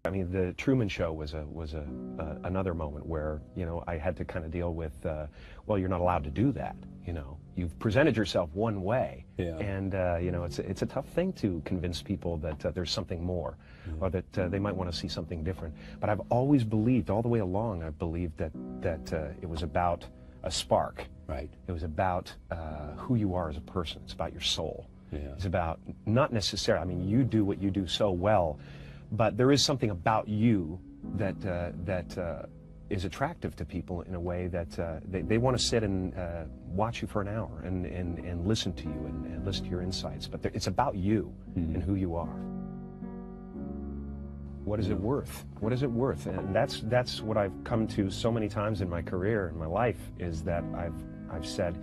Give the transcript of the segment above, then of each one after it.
I mean, the Truman Show was another moment where, you know, I had to kind of deal with, well, you're not allowed to do that. You know, you've presented yourself one way, and you know, it's a tough thing to convince people that there's something more, or that they might want to see something different. But I've always believed, all the way along, I've believed that it was about a spark. Right. It was about who you are as a person. It's about your soul. Yeah. It's about not necessarily. I mean, you do what you do so well, but there is something about you that is attractive to people in a way that they want to sit and watch you for an hour and listen to you and listen to your insights. But it's about you and who you are. What is it worth? What is it worth? And that's what I've come to so many times in my career, in my life, is that I've said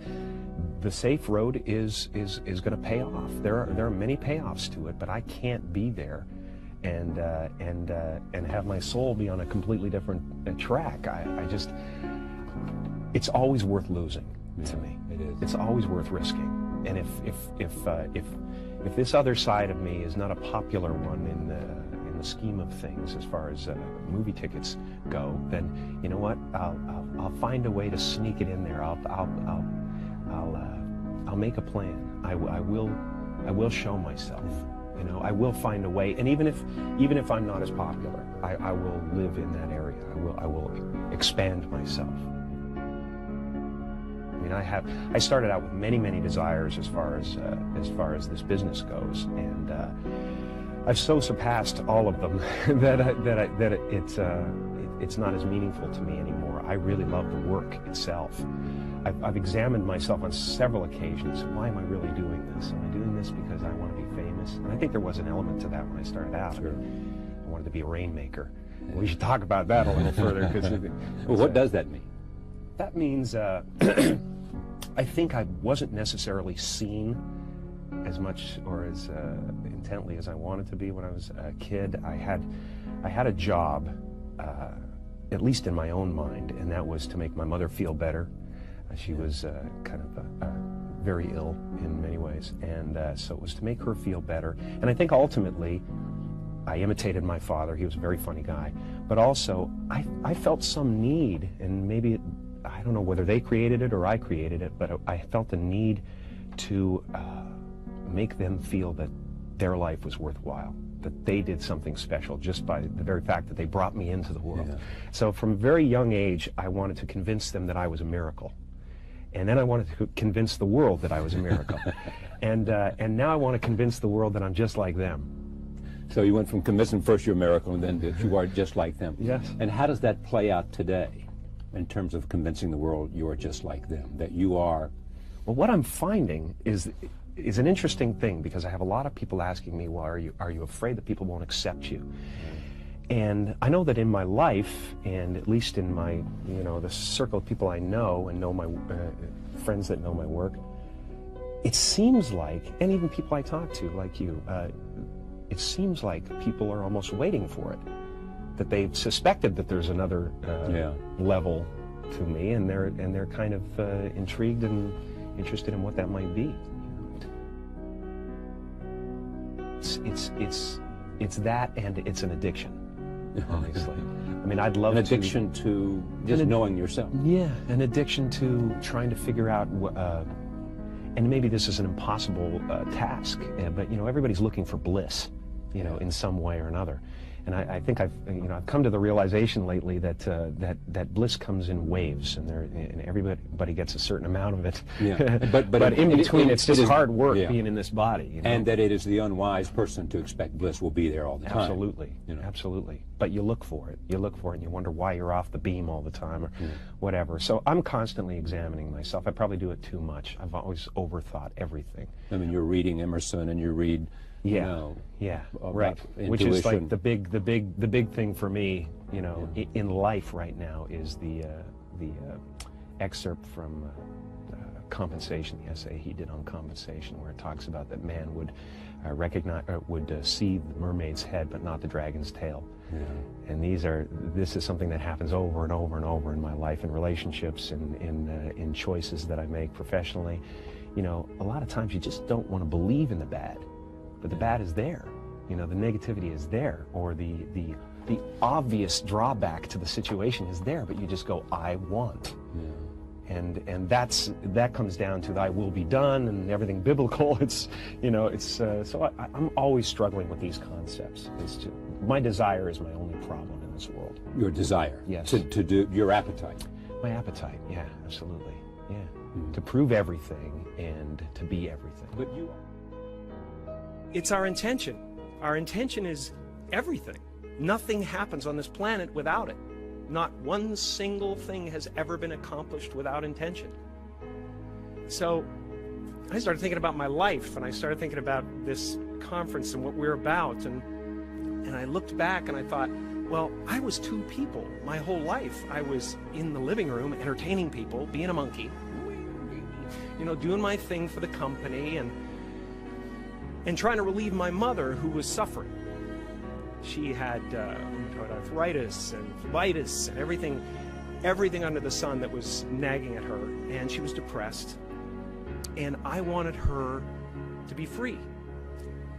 the safe road is going to pay off. There are many payoffs to it, but I can't be there and have my soul be on a completely different track. I just, it's always worth losing to me. It is. It's always worth risking. And if this other side of me is not a popular one in the scheme of things as far as movie tickets go, then you know what? I'll find a way to sneak it in there. I'll make a plan. I will show myself. You know, I will find a way, and even if I'm not as popular, I will live in that area. I will expand myself. I mean, I started out with many desires as far as this business goes, and I've so surpassed all of them that it's not as meaningful to me anymore. I really love the work itself. I've examined myself on several occasions. Why am I really doing this? Am I doing this because I want to be famous? And I think there was an element to that when I started out. Sure. I wanted to be a rainmaker. We should talk about that a little further. Well, what does that mean? That means I think I wasn't necessarily seen as much or as intently as I wanted to be when I was a kid. I had a job, at least in my own mind, and that was to make my mother feel better. She was kind of very ill in many ways, and so it was to make her feel better. And I think ultimately, I imitated my father. He was a very funny guy, but also I felt some need, and maybe I don't know whether they created it or I created it, but I felt a need to make them feel that their life was worthwhile, that they did something special just by the very fact that they brought me into the world. Yeah. So from a very young age, I wanted to convince them that I was a miracle. And then I wanted to convince the world that I was a miracle. and now I want to convince the world that I'm just like them. So you went from convincing first you're a miracle and then that you are just like them. Yes. And how does that play out today in terms of convincing the world you are just like them, that you are? Well, what I'm finding is an interesting thing, because I have a lot of people asking me, well, are you afraid that people won't accept you? And I know that in my life, and at least in my, you know, the circle of people I know and know my friends that know my work, it seems like, and even people I talk to, like you, it seems like people are almost waiting for it, that they've suspected that there's another level to me, and they're kind of intrigued and interested in what that might be. It's that, and it's an addiction. Honestly, I mean, I'd love an addiction to just knowing yourself. Yeah, an addiction to trying to figure out, and maybe this is an impossible task, but you know, everybody's looking for bliss, you know, in some way or another. And I think I've come to the realization lately that that bliss comes in waves, and everybody gets a certain amount of it. Yeah. But in between, it's just hard work being in this body. You know? And that it is the unwise person to expect bliss will be there all the time. Absolutely, absolutely. But you look for it. You look for it, and you wonder why you're off the beam all the time, or whatever. So I'm constantly examining myself. I probably do it too much. I've always overthought everything. I mean, you're reading Emerson, and you read. Right. Which is like the big thing for me, you know, in life right now is the excerpt from Compensation, the essay he did on compensation, where it talks about that man would see the mermaid's head but not the dragon's tail. Yeah. And this is something that happens over and over and over in my life, in relationships, in choices that I make professionally. You know, a lot of times you just don't want to believe in the bad. But the bad is there, you know, the negativity is there, or the the obvious drawback to the situation is there, but you just go, I want. Yeah. And that comes down to thy will be done and everything biblical. It's, you know, it's, so I'm always struggling with these concepts. My desire is my only problem in this world. Your desire. Yes. To do, your appetite. My appetite, yeah, absolutely, yeah. To prove everything and to be everything. But you... It's our intention. Our intention is everything. Nothing happens on this planet without it. Not one single thing has ever been accomplished without intention. So I started thinking about my life, and I started thinking about this conference and what we're about, and I looked back and I thought, well, I was two people my whole life. I was in the living room entertaining people, being a monkey, you know, doing my thing for the company and trying to relieve my mother, who was suffering. She had rheumatoid arthritis and phlebitis and everything under the sun that was nagging at her, and she was depressed. And I wanted her to be free,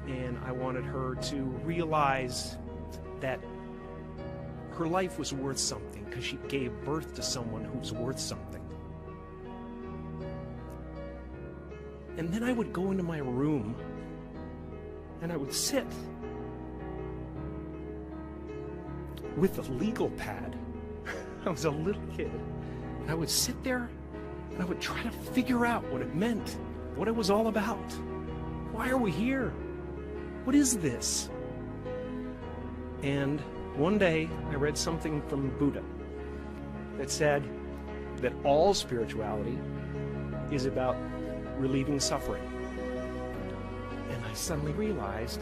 and I wanted her to realize that her life was worth something because she gave birth to someone who's worth something. And then I would go into my room and I would sit with a legal pad. I was a little kid. And I would sit there and I would try to figure out what it meant, what it was all about. Why are we here? What is this? And one day I read something from Buddha that said that all spirituality is about relieving suffering. And I suddenly realized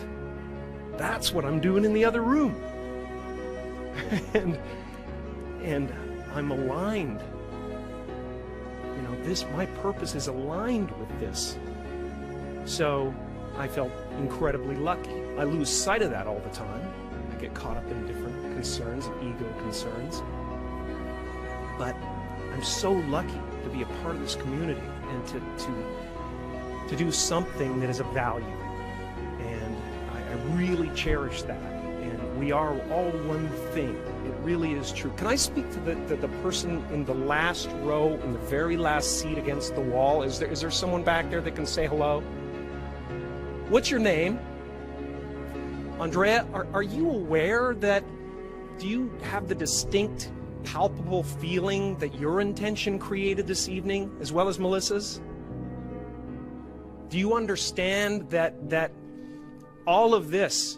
that's what I'm doing in the other room. and I'm aligned. You know, my purpose is aligned with this. So I felt incredibly lucky. I lose sight of that all the time. I get caught up in different concerns and ego concerns. But I'm so lucky to be a part of this community and to do something that is of value. And I really cherish that. And we are all one thing. It really is true. Can I speak to the person in the last row, in the very last seat against the wall? Is there someone back there that can say hello? What's your name? Andrea, are you aware that, do you have the distinct, palpable feeling that your intention created this evening, as well as Melissa's? Do you understand that all of this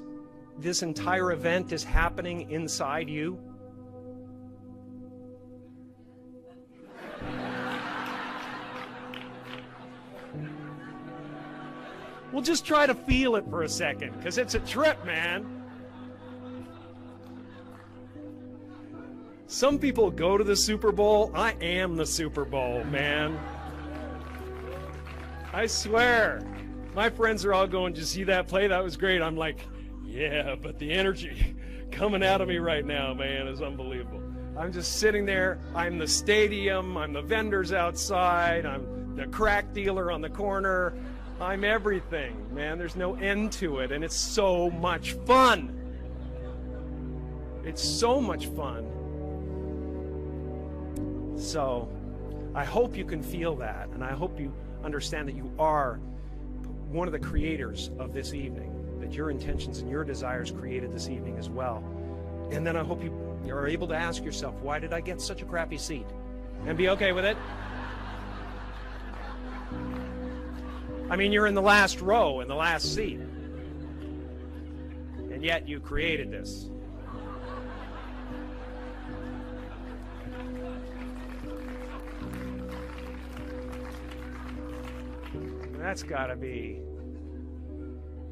entire event is happening inside you? We'll just try to feel it for a second, because it's a trip, man. Some people go to the Super Bowl. I am the Super Bowl, man. I swear. My friends are all going, did you see that play? That was great. I'm like, yeah, but the energy coming out of me right now, man, is unbelievable. I'm just sitting there. I'm the stadium. I'm the vendors outside. I'm the crack dealer on the corner. I'm everything, man. There's no end to it, and it's so much fun. It's so much fun. So I hope you can feel that, and I hope you understand that you are one of the creators of this evening, that your intentions and your desires created this evening as well. And then I hope you are able to ask yourself, why did I get such a crappy seat? And be okay with it. I mean, you're in the last row, in the last seat. And yet you created this. That's gotta be,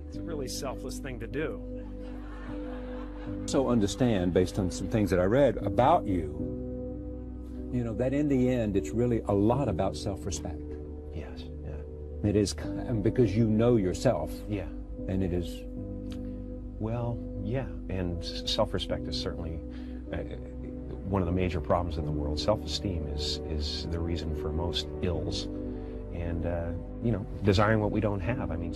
it's a really selfless thing to do. So understand, based on some things that I read about you, you know, that in the end, it's really a lot about self-respect. Yes, yeah. It is, because you know yourself. Yeah. And it is... Well, yeah, and self-respect is certainly one of the major problems in the world. Self-esteem is the reason for most ills. And, you know, desiring what we don't have. I mean...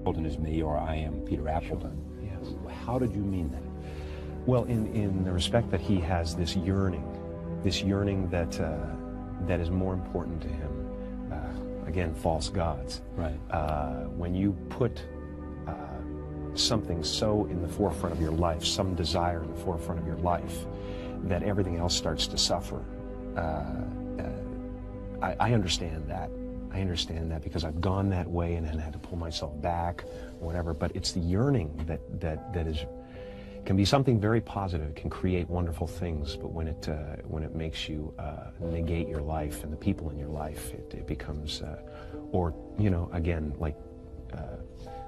Appleton is me, or I am Peter Appleton. Sure. Yes. How did you mean that? Well, in the respect that he has this yearning that that is more important to him. Again, false gods. Right. When you put something so in the forefront of your life, some desire in the forefront of your life, that everything else starts to suffer. I understand that. I understand that because I've gone that way and had to pull myself back, or whatever. But it's the yearning that is can be something very positive. It can create wonderful things. But when it makes you negate your life and the people in your life, it becomes, or again, like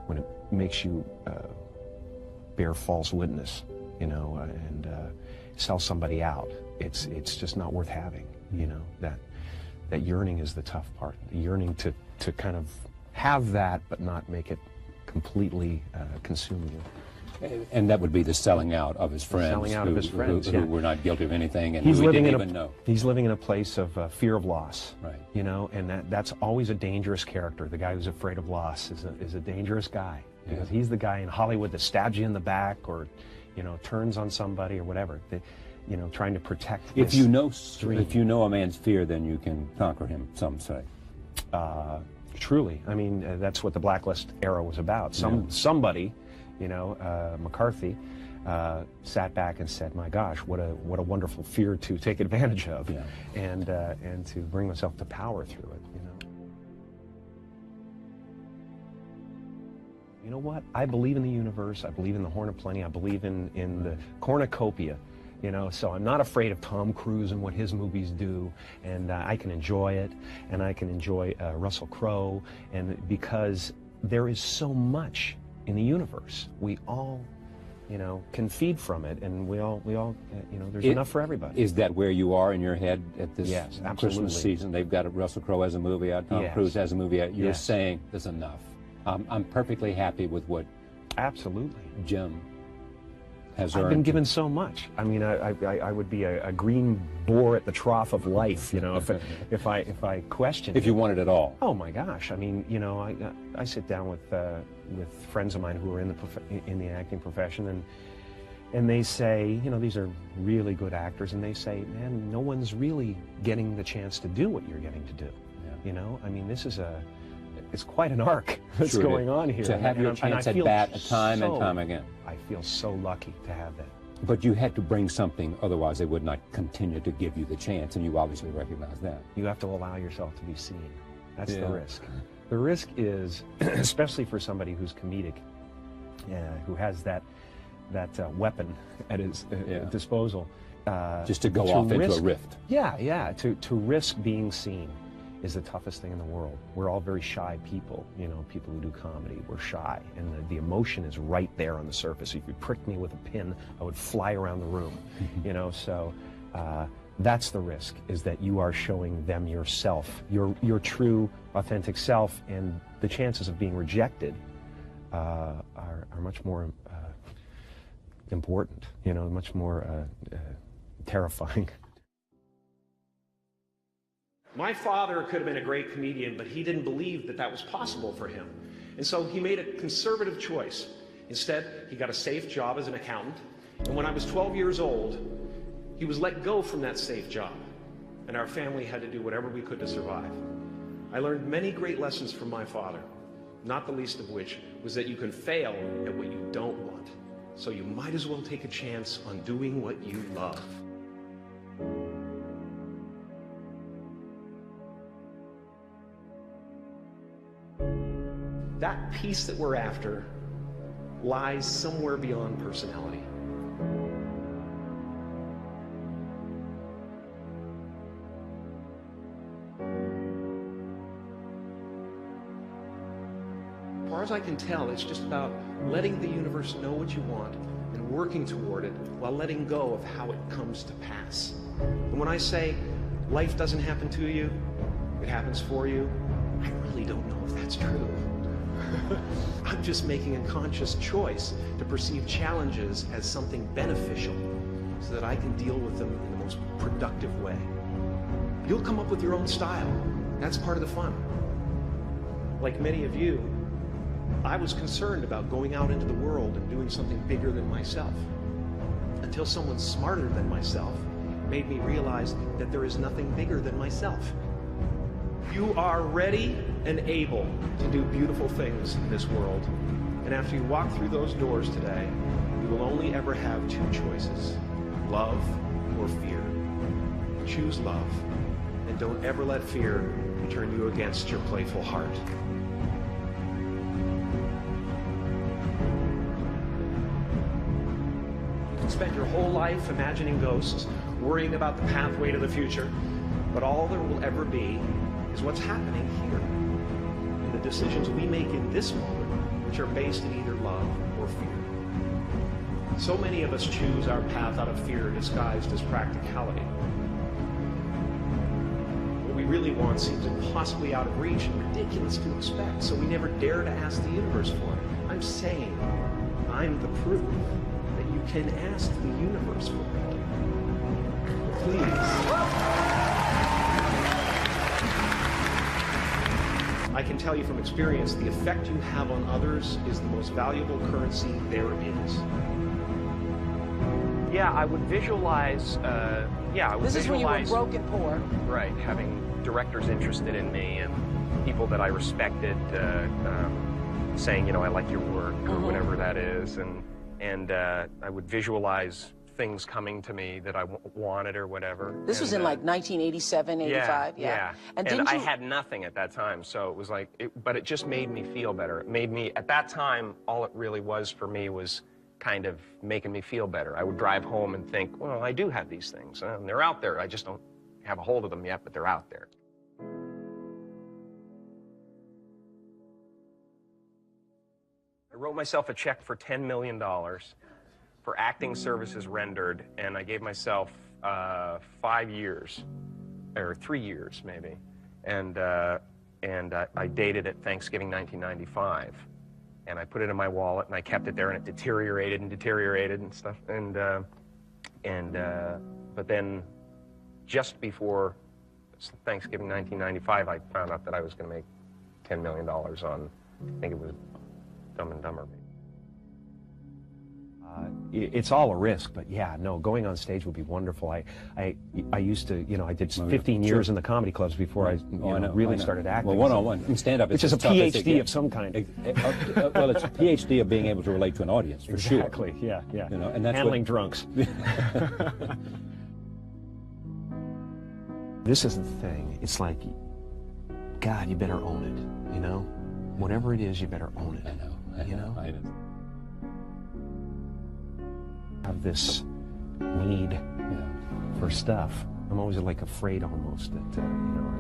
when it makes you bear false witness, and sell somebody out. It's just not worth having. That yearning is the tough part. The yearning to kind of have that, but not make it completely consume you. And that would be the selling out of his friends. Selling out of his friends, who were not guilty of anything, and he's who he living didn't in even know. He's living in a place of fear of loss. Right. And that's always a dangerous character. The guy who's afraid of loss is a dangerous guy. Because he's the guy in Hollywood that stabs you in the back, or turns on somebody or whatever. Trying to protect. If you know a man's fear, then you can conquer him. Some say. Truly, I mean, that's what the Blacklist era was about. Somebody, McCarthy, sat back and said, "My gosh, what a wonderful fear to take advantage of, and to bring myself to power through it." You know what? I believe in the universe. I believe in the Horn of Plenty. I believe in the cornucopia. So I'm not afraid of Tom Cruise and what his movies do, and I can enjoy it, and I can enjoy Russell Crowe, and because there is so much in the universe, we all, can feed from it, and we all, there's enough for everybody. Is that where you are in your head at this absolutely. Christmas season? They've got Russell Crowe as a movie out, Tom Cruise as a movie out. You're saying there's enough. I'm perfectly happy with what absolutely Jim has I've earned. been given so much. I mean, I would be a green boar at the trough of life, if I question. If you wanted it all. Oh my gosh! I mean, I sit down with friends of mine who are in the acting profession, and they say, these are really good actors, and they say, man, no one's really getting the chance to do what you're getting to do. I mean, it's quite an arc that's going on here. To have your chance at bat time and time again. I feel so lucky to have that. But you had to bring something, otherwise they would not continue to give you the chance, and you obviously recognize that. You have to allow yourself to be seen. That's the risk. The risk is, especially for somebody who's comedic, who has that weapon at his disposal. Just to go off into a rift. To risk being seen is the toughest thing in the world. We're all very shy people, people who do comedy. We're shy, and the emotion is right there on the surface. If you pricked me with a pin, I would fly around the room, So that's the risk, is that you are showing them yourself, your true, authentic self, and the chances of being rejected are much more important, much more terrifying. My father could have been a great comedian, but he didn't believe that was possible for him. And so he made a conservative choice. Instead, he got a safe job as an accountant. And when I was 12 years old, he was let go from that safe job. And our family had to do whatever we could to survive. I learned many great lessons from my father, not the least of which was that you can fail at what you don't want. So you might as well take a chance on doing what you love. That peace that we're after lies somewhere beyond personality. As far as I can tell, it's just about letting the universe know what you want and working toward it while letting go of how it comes to pass. And when I say life doesn't happen to you, it happens for you, I really don't know if that's true. I'm just making a conscious choice to perceive challenges as something beneficial so that I can deal with them in the most productive way. You'll come up with your own style. That's part of the fun. Like many of you, I was concerned about going out into the world and doing something bigger than myself. until someone smarter than myself made me realize that there is nothing bigger than myself. You are ready and able to do beautiful things in this world. And after you walk through those doors today, you will only ever have two choices: love or fear. Choose love, and don't ever let fear turn you against your playful heart. You can spend your whole life imagining ghosts, worrying about the pathway to the future, but all there will ever be is what's happening here, and the decisions we make in this moment, which are based in either love or fear. So many of us choose our path out of fear disguised as practicality. What we really want seems impossibly out of reach and ridiculous to expect, so we never dare to ask the universe for it. I'm saying I'm the proof that you can ask the universe for it. Please. I can tell you from experience, the effect you have on others is the most valuable currency there is. Yeah, I would visualize, This is when you were broke and poor. Right, having directors interested in me and people that I respected saying, you know, I like your work or whatever that is. And I would visualize things coming to me that I wanted or whatever. This was in like 1987, 85? Yeah. And I had nothing at that time, so it was like, but it just made me feel better. It made me, at that time, all it really was for me was kind of making me feel better. I would drive home and think, well, I do have these things, and they're out there. I just don't have a hold of them yet, but they're out there. I wrote myself a check for $10 million for acting services rendered, and I gave myself 5 years, or 3 years maybe, and I dated it Thanksgiving 1995, and I put it in my wallet and I kept it there, and it deteriorated and stuff, but then just before Thanksgiving 1995, I found out that I was going to make $10 million on, I think it was Dumb and Dumber. It's all a risk, but yeah, no, going on stage would be wonderful. I used to, you know, I did 15 years in the comedy clubs before I really started acting. Well, one-on-one, and stand-up. Which is a PhD of some kind. Well, it's a PhD of being able to relate to an audience, for sure. Exactly, yeah. You know, and that's handling drunks. This is the thing. It's like, God, you better own it, you know? Whatever it is, you better own it. I know. Have this need for stuff. I'm always like afraid almost that, you know,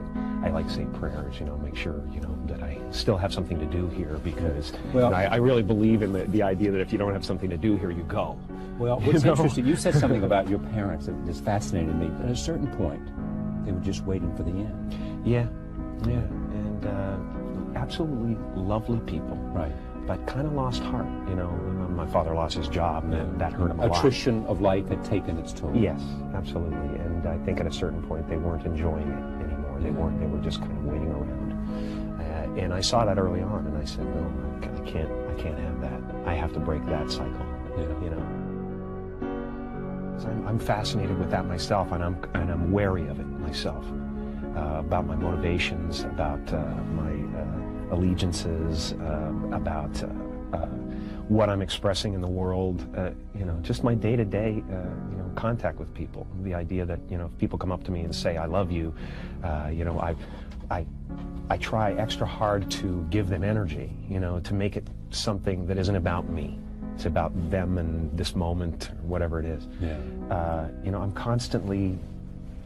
I like say prayers, you know, make sure, you know, that I still have something to do here because well, you know, I really believe in the idea that if you don't have something to do here, you go. Well, what's interesting, you said something about your parents that just fascinated me. At a certain point, they were just waiting for the end. Yeah, and absolutely lovely people. Right. But kind of lost heart, you know. My father lost his job, and that hurt him a lot. Attrition of life had taken its toll. Yes, absolutely. And I think at a certain point they weren't enjoying it anymore. They weren't. They were just kind of waiting around. And I saw that early on, and I said, no, I can't have that. I have to break that cycle. You know. So I'm fascinated with that myself, and I'm wary of it myself, about my motivations, about my allegiances, about what I'm expressing in the world, you know, just my day-to-day, you know, contact with people. The idea that, you know, if people come up to me and say, I love you, you know, I try extra hard to give them energy, you know, to make it something that isn't about me. It's about them and this moment, or whatever it is. Yeah. You know, I'm constantly,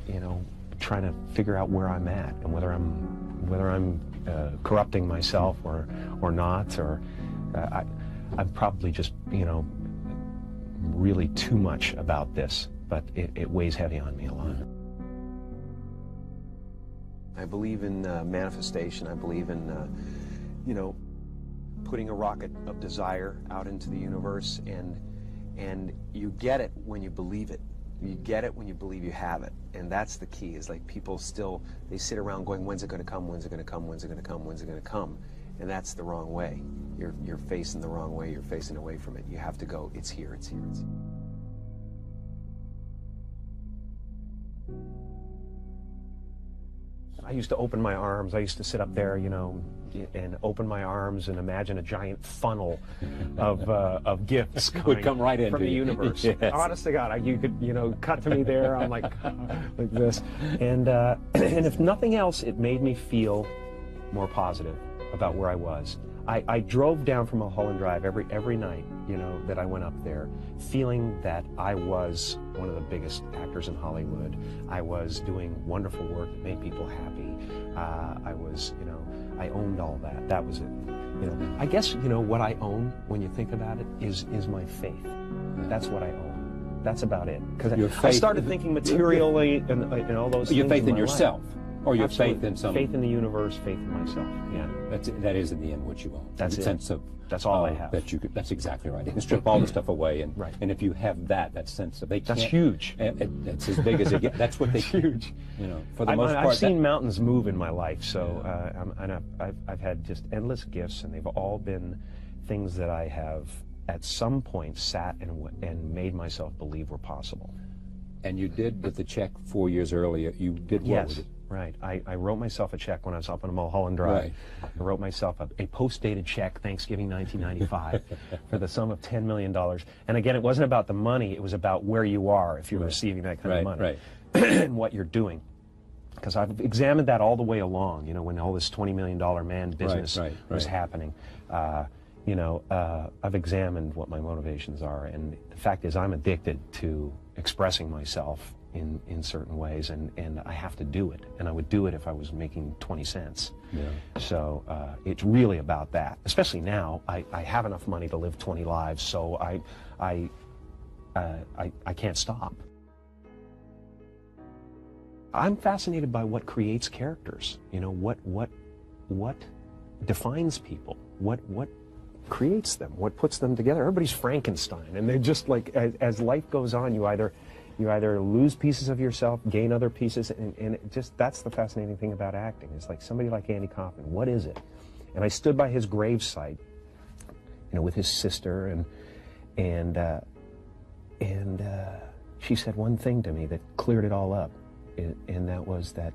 you know, trying to figure out where I'm at and whether I'm corrupting myself or not, or I'm probably just, you know, really too much about this, but it weighs heavy on me a lot. I believe in manifestation. I believe in, you know, putting a rocket of desire out into the universe, and you get it when you believe it. You get it when you believe you have it, and that's the key. Is like people still, they sit around going, when's it going to come, when's it going to come, when's it going to come, when's it going to come, and that's the wrong way. You're facing the wrong way, you're facing away from it. You have to go, it's here, it's here, it's here. I used to open my arms. I used to sit up there, you know, and open my arms and imagine a giant funnel of gifts coming would come right into from the you. universe. Yes. Honest to God, you could, you know, cut to me there. I'm like this, and if nothing else, it made me feel more positive about where I was. I drove down from Mulholland Drive every night, you know, that I went up there, feeling that I was one of the biggest actors in Hollywood. I was doing wonderful work that made people happy. I was, you know, I owned all that. That was it. You know, I guess, you know, what I own, when you think about it, is my faith. That's what I own. That's about it. Because I started thinking materially and all those things. Your faith in my yourself. life. Or your Absolutely. faith in some... Faith in the universe, faith in myself, yeah. That is in the end what you own. That's the it. sense of... That's all I have. That's exactly right. You can strip all the stuff away, and right. And if you have that sense of... That's huge. That's as big as it gets. That's what they... huge. You know, for the most part... I've seen mountains move in my life, so I've had just endless gifts, and they've all been things that I have, at some point, sat and made myself believe were possible. And you did, with the check 4 years earlier, you did what with it? Right. I wrote myself a check when I was up on Mulholland Drive. Right. I wrote myself a post-dated check, Thanksgiving 1995, for the sum of $10 million. And again, it wasn't about the money, it was about where you are if you're receiving that kind of money. And what you're doing. Because I've examined that all the way along, you know, when all this $20 million man business was happening. You know, I've examined what my motivations are, and the fact is I'm addicted to expressing myself in certain ways, and I have to do it, and I would do it if I was making 20 cents. Yeah. So it's really about that, especially now. I have enough money to live 20 lives, so I can't stop. I'm fascinated by what creates characters, you know, what defines people, what creates them, what puts them together. Everybody's Frankenstein, and they're just like, as life goes on, you either lose pieces of yourself, gain other pieces, and it just, that's the fascinating thing about acting. It's like somebody like Andy Kaufman, what is it? And I stood by his gravesite, you know, with his sister, and she said one thing to me that cleared it all up, and that was that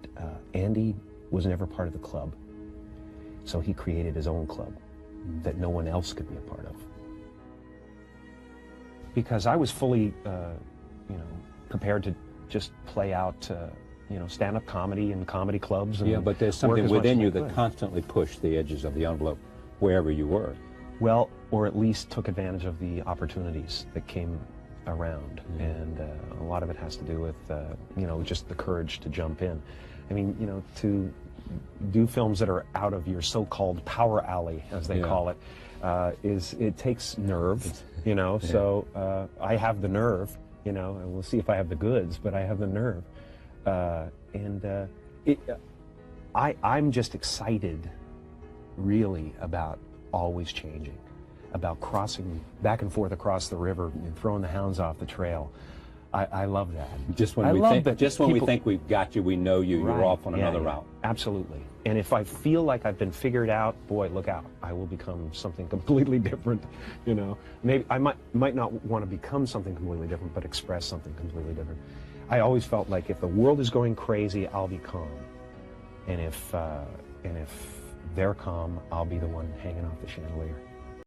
Andy was never part of the club, so he created his own club that no one else could be a part of. Because I was fully, you know, prepared to just play out, you know, stand-up comedy in comedy clubs. And but there's something within you that constantly pushed the edges of the envelope wherever you were. Well, or at least took advantage of the opportunities that came around. And a lot of it has to do with, you know, just the courage to jump in. I mean, you know, to do films that are out of your so-called power alley, as they call it, it takes nerve, you know. So I have the nerve, you know, and we'll see if I have the goods, but I have the nerve. I'm just excited, really, about always changing, about crossing back and forth across the river and throwing the hounds off the trail. I love that. Just when we think we've got you, we know you, you're off on another route. Absolutely. And if I feel like I've been figured out, boy, look out. I will become something completely different, you know. Maybe I might not want to become something completely different, but express something completely different. I always felt like if the world is going crazy, I'll be calm. And if they're calm, I'll be the one hanging off the chandelier.